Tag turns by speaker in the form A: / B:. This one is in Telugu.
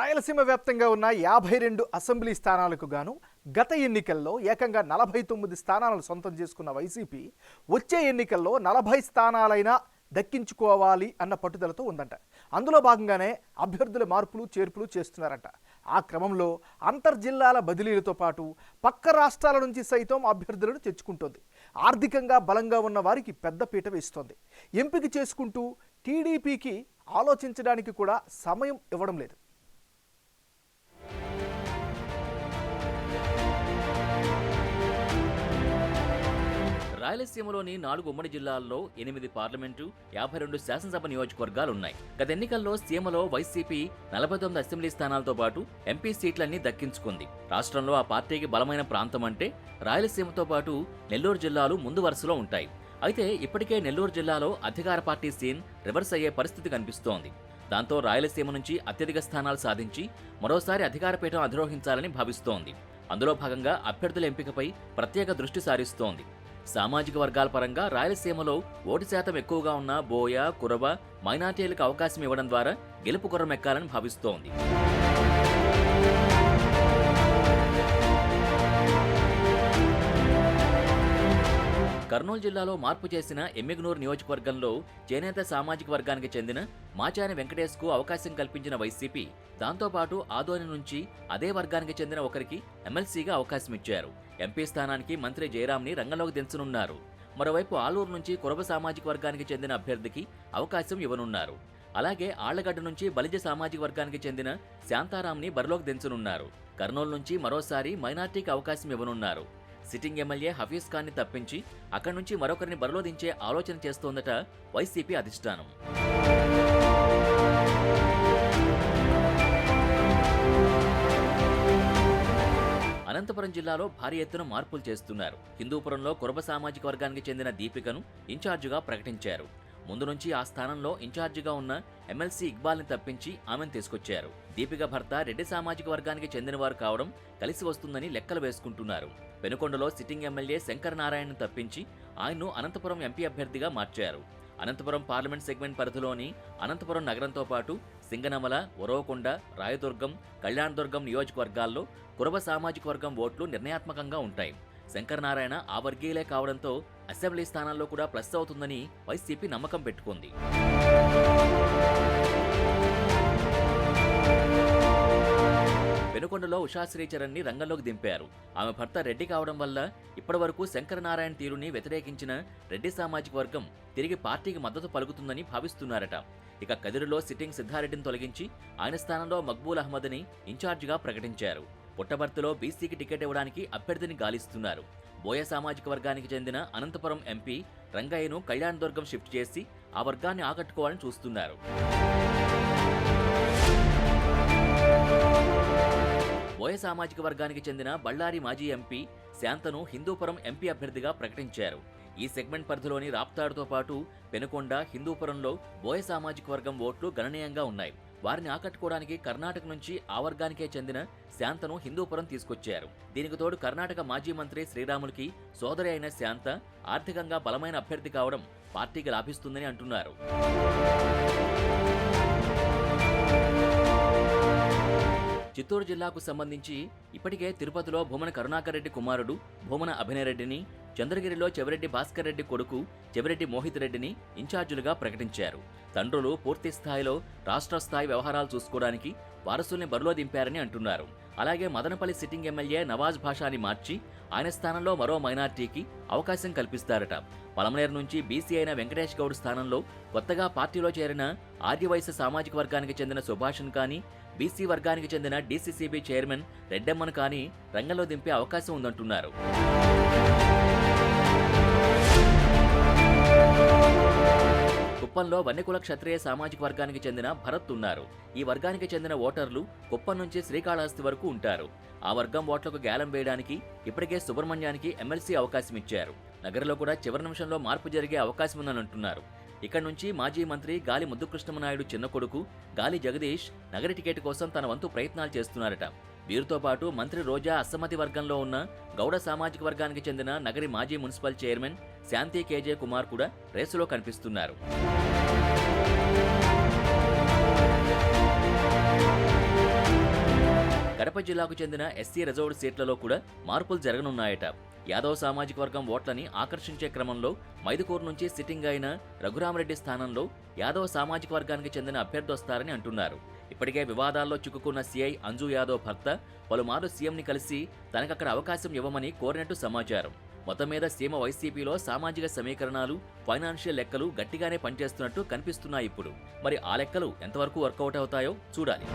A: రాయలసీమ వ్యాప్తంగా ఉన్న 52 అసెంబ్లీ స్థానాలకు గాను గత ఎన్నికల్లో ఏకంగా 49 స్థానాలను సొంతం చేసుకున్న వైసీపీ వచ్చే ఎన్నికల్లో 40 స్థానాలైనా దక్కించుకోవాలి అన్న పట్టుదలతో ఉందంట. అందులో భాగంగానే అభ్యర్థుల మార్పులు చేర్పులు చేస్తున్నారంట. ఆ క్రమంలో అంతర్జిల్లాల బదిలీలతో పాటు పక్క రాష్ట్రాల నుంచి సైతం అభ్యర్థులను తెచ్చుకుంటోంది. ఆర్థికంగా బలంగా ఉన్న వారికి పెద్దపీట వేస్తోంది. ఎంపిక చేసుకుంటూ టీడీపీకి ఆలోచించడానికి కూడా సమయం ఇవ్వడం లేదు.
B: రాయలసీమలోని 4 ఉమ్మడి జిల్లాల్లో 8 పార్లమెంటు, 52 శాసనసభ నియోజకవర్గాలున్నాయి. గత ఎన్నికల్లో సీమలో వైసీపీ 49 అసెంబ్లీ స్థానాలతో పాటు ఎంపీ సీట్లన్నీ దక్కించుకుంది. రాష్ట్రంలో ఆ పార్టీకి బలమైన ప్రాంతం అంటే రాయలసీమతో పాటు నెల్లూరు జిల్లాలు ముందు వరుసలో ఉంటాయి. అయితే ఇప్పటికే నెల్లూరు జిల్లాలో అధికార పార్టీ సీన్ రివర్స్ అయ్యే పరిస్థితి కనిపిస్తోంది. దాంతో రాయలసీమ నుంచి అత్యధిక స్థానాలు సాధించి మరోసారి అధికార పీఠం అధిరోహించాలని భావిస్తోంది. అందులో భాగంగా అభ్యర్థుల ఎంపికపై ప్రత్యేక దృష్టి సారిస్తోంది. సామాజిక వర్గాల పరంగా రాయలసీమలో ఓటు శాతం ఎక్కువగా ఉన్న బోయ, కురబ, మైనార్టీలకు అవకాశం ఇవ్వడం ద్వారా గెలుపు గుర్రమెక్కాలని భావిస్తోంది. కర్నూలు జిల్లాలో మార్పు చేసిన ఎమ్మిగనూరు నియోజకవర్గంలో చేనేత సామాజిక వర్గానికి చెందిన మాచాని వెంకటేష్కు అవకాశం కల్పించిన వైసీపీ దాంతోపాటు ఆదోని నుంచి అదే వర్గానికి చెందిన ఒకరికి ఎమ్మెల్సీగా అవకాశం ఇచ్చారు. ఎంపీ స్థానానికి మంత్రి జయరాంని రంగంలోకి దించనున్నారు. మరోవైపు ఆలూరు నుంచి కురబ సామాజిక వర్గానికి చెందిన అభ్యర్థికి అవకాశం ఇవ్వనున్నారు. అలాగే ఆళ్లగడ్డ నుంచి బలిజ సామాజిక వర్గానికి చెందిన శాంతారాంని బరిలోకి దించనున్నారు. కర్నూలు నుంచి మరోసారి మైనార్టీకి అవకాశం ఇవ్వనున్నారు. సిట్టింగ్ ఎమ్మెల్యే హఫీజ్ ఖాన్ని తప్పించి అక్కడి నుంచి మరొకరిని బరిలో దించే ఆలోచన చేస్తోందట వైసీపీ అధిష్టానం. అనంతపురం జిల్లాలో భారీ ఎత్తున మార్పులు చేస్తున్నారు. హిందూపురంలో కురబ సామాజిక వర్గానికి చెందిన దీపికను ఇన్ఛార్జిగా ప్రకటించారు. ముందు నుంచి ఆ స్థానంలో ఇన్ఛార్జిగా ఉన్న ఎమ్మెల్సీ ఇక్బాల్ని తప్పించి ఆమెను తీసుకొచ్చారు. దీపిక భర్త రెడ్డి సామాజిక వర్గానికి చెందినవారు కావడం కలిసి వస్తుందని లెక్కలు వేసుకుంటున్నారు. పెనుకొండలో సిట్టింగ్ ఎమ్మెల్యే శంకర్ నారాయణను తప్పించి ఆయన్ను అనంతపురం ఎంపీ అభ్యర్థిగా మార్చారు. అనంతపురం పార్లమెంట్ సెగ్మెంట్ పరిధిలోని అనంతపురం నగరంతో పాటు సింగనమల, ఒరవకొండ, రాయదుర్గం, కళ్యాణదుర్గం నియోజకవర్గాల్లో కురబ సామాజిక వర్గం ఓట్లు నిర్ణయాత్మకంగా ఉంటాయి. శంకర్ నారాయణ ఆ వర్గీయులే కావడంతో అసెంబ్లీ స్థానాల్లో కూడా ప్లస్ అవుతుందని వైసీపీ నమ్మకం పెట్టుకుంది. పెనుకొండలో ఉషా శ్రీచరణ్ని రంగంలోకి దింపారు. ఆమె భర్త రెడ్డి కావడం వల్ల ఇప్పటివరకు శంకర నారాయణ తీరుని వ్యతిరేకించిన రెడ్డి సామాజిక వర్గం తిరిగి పార్టీకి మద్దతు పలుకుతుందని భావిస్తున్నారట. ఇక కదిరిలో సిట్టింగ్ సిద్ధారెడ్డిని తొలగించి ఆయన స్థానంలో మక్బూల్ అహ్మద్ని ఇన్ఛార్జిగా ప్రకటించారు. పుట్టబర్తిలో బీసీకి టికెట్ ఇవ్వడానికి అభ్యర్థిని గాలిస్తున్నారు. బోయ సామాజిక వర్గానికి చెందిన అనంతపురం ఎంపీ రంగయ్యను కళ్యాణదుర్గం షిఫ్ట్ చేసి ఆ వర్గాన్ని ఆకట్టుకోవాలని చూస్తున్నారు. బోయ సామాజిక వర్గానికి చెందిన బళ్ళారి మాజీ ఎంపీ శాంతను హిందూపురం ఎంపీ అభ్యర్థిగా ప్రకటించారు. ఈ సెగ్మెంట్ పరిధిలోని రాప్తాడుతో పాటు పెనుకొండ, హిందూపురంలో బోయ సామాజిక వర్గం ఓట్లు గణనీయంగా ఉన్నాయి. వారిని ఆకట్టుకోవడానికి కర్ణాటక నుంచి ఆ వర్గానికే చెందిన శాంతను హిందూపురం తీసుకొచ్చారు. దీనికి తోడు కర్ణాటక మాజీ మంత్రి శ్రీరాములుకి సోదరి అయిన శాంత ఆర్థికంగా బలమైన అభ్యర్థి కావడం పార్టీకి లాభిస్తుందని అంటున్నారు. చిత్తూరు జిల్లాకు సంబంధించి ఇప్పటికే తిరుపతిలో భూమన కరుణాకర్ రెడ్డి కుమారుడు భూమన అభినయ్ రెడ్డిని, చంద్రగిరిలో చెవిరెడ్డి భాస్కర్ రెడ్డి కొడుకు చెవిరెడ్డి మోహిత్ రెడ్డిని ఇన్ఛార్జీలుగా ప్రకటించారు. తండ్రులు పూర్తి స్థాయిలో రాష్ట్ర స్థాయి వ్యవహారాలు చూసుకోవడానికి వారసుల్ని బరిలో దింపారని అంటున్నారు. అలాగే మదనపల్లి సిట్టింగ్ ఎమ్మెల్యే నవాజ్ భాషాని మార్చి ఆయన స్థానంలో మరో మైనార్టీకి అవకాశం కల్పిస్తారట. పలమనేరు నుంచి బీసీ అయిన వెంకటేష్ గౌడ్ స్థానంలో కొత్తగా పార్టీలో చేరిన ఆర్యవైశ్య సామాజిక వర్గానికి చెందిన సుభాష్ను కానీ, బీసీ వర్గానికి చెందిన డీసీసీబీ చైర్మన్ రెడ్డమ్మను కానీ రంగంలో దింపే అవకాశం ఉందంటున్నారు. కుప్పంలో వన్యకుల క్షత్రియ సామాజిక వర్గానికి చెందిన భరత్ ఉన్నారు. ఈ వర్గానికి చెందిన ఓటర్లు కుప్పం నుంచి శ్రీకాళహస్తి వరకు ఉంటారు. ఆ వర్గం ఓట్లకు గ్యాలం వేయడానికి ఇప్పటికే సుబ్రహ్మణ్యానికి ఎమ్మెల్సీ అవకాశం ఇచ్చారు. నగరంలో కూడా చివరి నిమిషంలో మార్పు జరిగే అవకాశం ఉందని అంటున్నారు. ఇక్కడి నుంచి మాజీ మంత్రి గాలి ముద్దుకృష్ణమనాయుడు చిన్న కొడుకు గాలి జగదీష్ నగరి టికెట్ కోసం తన వంతు ప్రయత్నాలు చేస్తున్నారట. వీరితో పాటు మంత్రి రోజా అసమ్మతి వర్గంలో ఉన్న గౌడ సామాజిక వర్గానికి చెందిన నగరి మాజీ మున్సిపల్ చైర్మన్ శాంతి కేజే కుమార్ కూడా రేసులో కనిపిస్తున్నారు. కడప జిల్లాకు చెందిన ఎస్సీ రిజర్వ్డ్ సీట్లలో కూడా మార్పులు జరగనున్నాయట. యాదవ్ సామాజిక వర్గం ఓట్లని ఆకర్షించే క్రమంలో మైదుకూరు నుంచి సిట్టింగ్ అయిన రఘురామరెడ్డి స్థానంలో యాదవ్ సామాజిక వర్గానికి చెందిన అభ్యర్థి వస్తారని అంటున్నారు. ఇప్పటికే వివాదాల్లో చిక్కుకున్న సీఐ అంజు యాదవ్ భర్త పలుమార్లు సీఎంని కలిసి తనకక్కడ అవకాశం ఇవ్వమని కోరినట్టు సమాచారం. మొత్తం మీద సీమ వైసీపీలో సామాజిక సమీకరణాలు, ఫైనాన్షియల్ లెక్కలు గట్టిగానే పనిచేస్తున్నట్టు కనిపిస్తున్నాయి ఇప్పుడు. మరి ఆ లెక్కలు ఎంతవరకు వర్కౌట్ అవుతాయో చూడాలి.